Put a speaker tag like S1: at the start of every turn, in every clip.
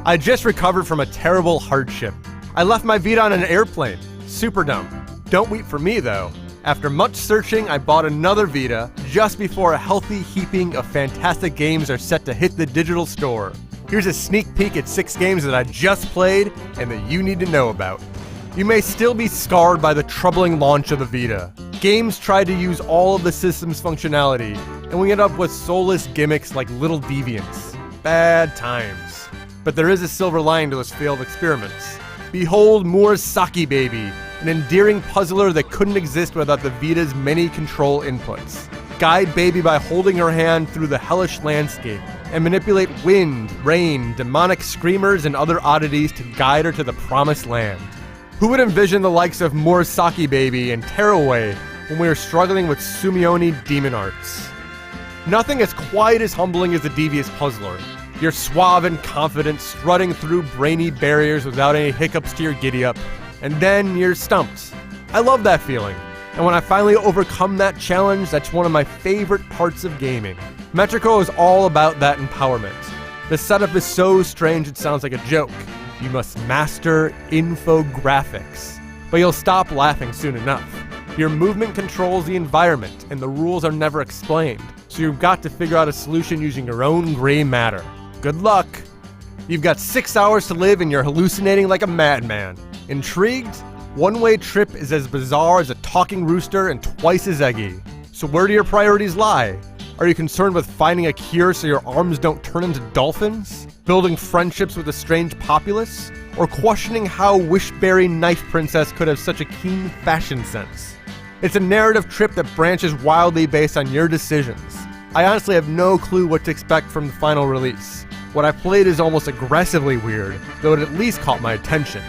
S1: I just recovered from a terrible hardship. I left my Vita on an airplane. Super dumb. Don't weep for me though. After much searching, I bought another Vita just before a healthy heaping of fantastic games are set to hit the digital store. Here's a sneak peek at 6 games that I just played and that you need to know about. You may still be scarred by the troubling launch of the Vita. Games tried to use all of the system's functionality, and we end up with soulless gimmicks like little deviants. Bad times. But there is a silver lining to those failed experiments. Behold Murasaki Baby, an endearing puzzler that couldn't exist without the Vita's many control inputs. Guide Baby by holding her hand through the hellish landscape, and manipulate wind, rain, demonic screamers, and other oddities to guide her to the promised land. Who would envision the likes of Murasaki Baby and Tearaway when we were struggling with Sumioni demon arts? Nothing is quite as humbling as a devious puzzler. You're suave and confident, strutting through brainy barriers without any hiccups to your giddy-up, and then you're stumped. I love that feeling, and when I finally overcome that challenge, that's one of my favorite parts of gaming. Metrico is all about that empowerment. The setup is so strange it sounds like a joke. You must master infographics. But you'll stop laughing soon enough. Your movement controls the environment, and the rules are never explained, so you've got to figure out a solution using your own gray matter. Good luck! You've got 6 hours to live and you're hallucinating like a madman. Intrigued? One-Way Trip is as bizarre as a talking rooster and twice as eggy. So where do your priorities lie? Are you concerned with finding a cure so your arms don't turn into dolphins? Building friendships with a strange populace? Or questioning how Wishberry Knife Princess could have such a keen fashion sense? It's a narrative trip that branches wildly based on your decisions. I honestly have no clue what to expect from the final release. What I played is almost aggressively weird, though it at least caught my attention.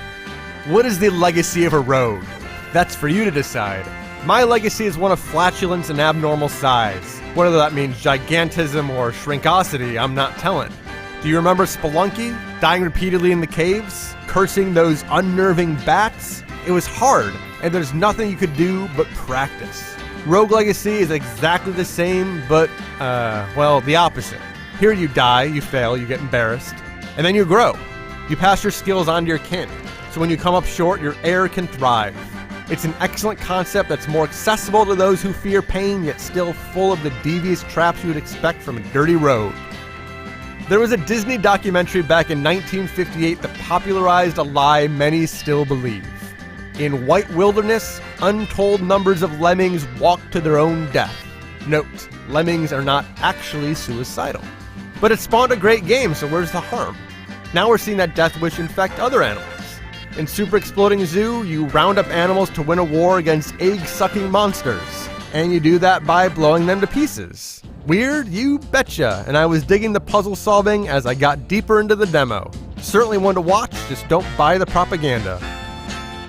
S1: What is the legacy of a rogue? That's for you to decide. My legacy is one of flatulence and abnormal size. Whether that means gigantism or shrinkosity, I'm not telling. Do you remember Spelunky? Dying repeatedly in the caves? Cursing those unnerving bats? It was hard, and there's nothing you could do but practice. Rogue Legacy is exactly the same, but, well, the opposite. Here you die, you fail, you get embarrassed, and then you grow. You pass your skills on to your kin, so when you come up short, your heir can thrive. It's an excellent concept that's more accessible to those who fear pain, yet still full of the devious traps you would expect from a dirty rogue. There was a Disney documentary back in 1958 that popularized a lie many still believe. In White Wilderness, untold numbers of lemmings walk to their own death. Note, lemmings are not actually suicidal. But it spawned a great game, so where's the harm? Now we're seeing that death wish infect other animals. In Super Exploding Zoo, you round up animals to win a war against egg-sucking monsters. And you do that by blowing them to pieces. Weird? You betcha. And I was digging the puzzle solving as I got deeper into the demo. Certainly one to watch, just don't buy the propaganda.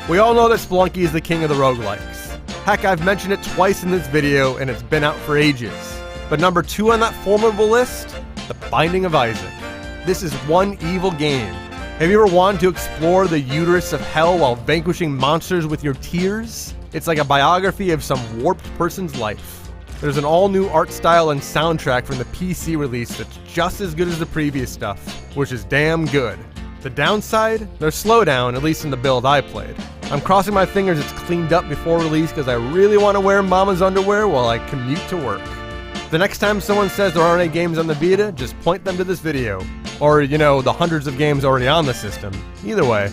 S1: We all know that Spelunky is the king of the roguelikes. Heck, I've mentioned it twice in this video and it's been out for ages. But number 2 on that formidable list? The Binding of Isaac. This is one evil game. Have you ever wanted to explore the uterus of hell while vanquishing monsters with your tears? It's like a biography of some warped person's life. There's an all-new art style and soundtrack from the PC release that's just as good as the previous stuff, which is damn good. The downside? There's slowdown, at least in the build I played. I'm crossing my fingers it's cleaned up before release because I really want to wear mama's underwear while I commute to work. The next time someone says there aren't any games on the Vita, just point them to this video. Or, you know, the hundreds of games already on the system. Either way.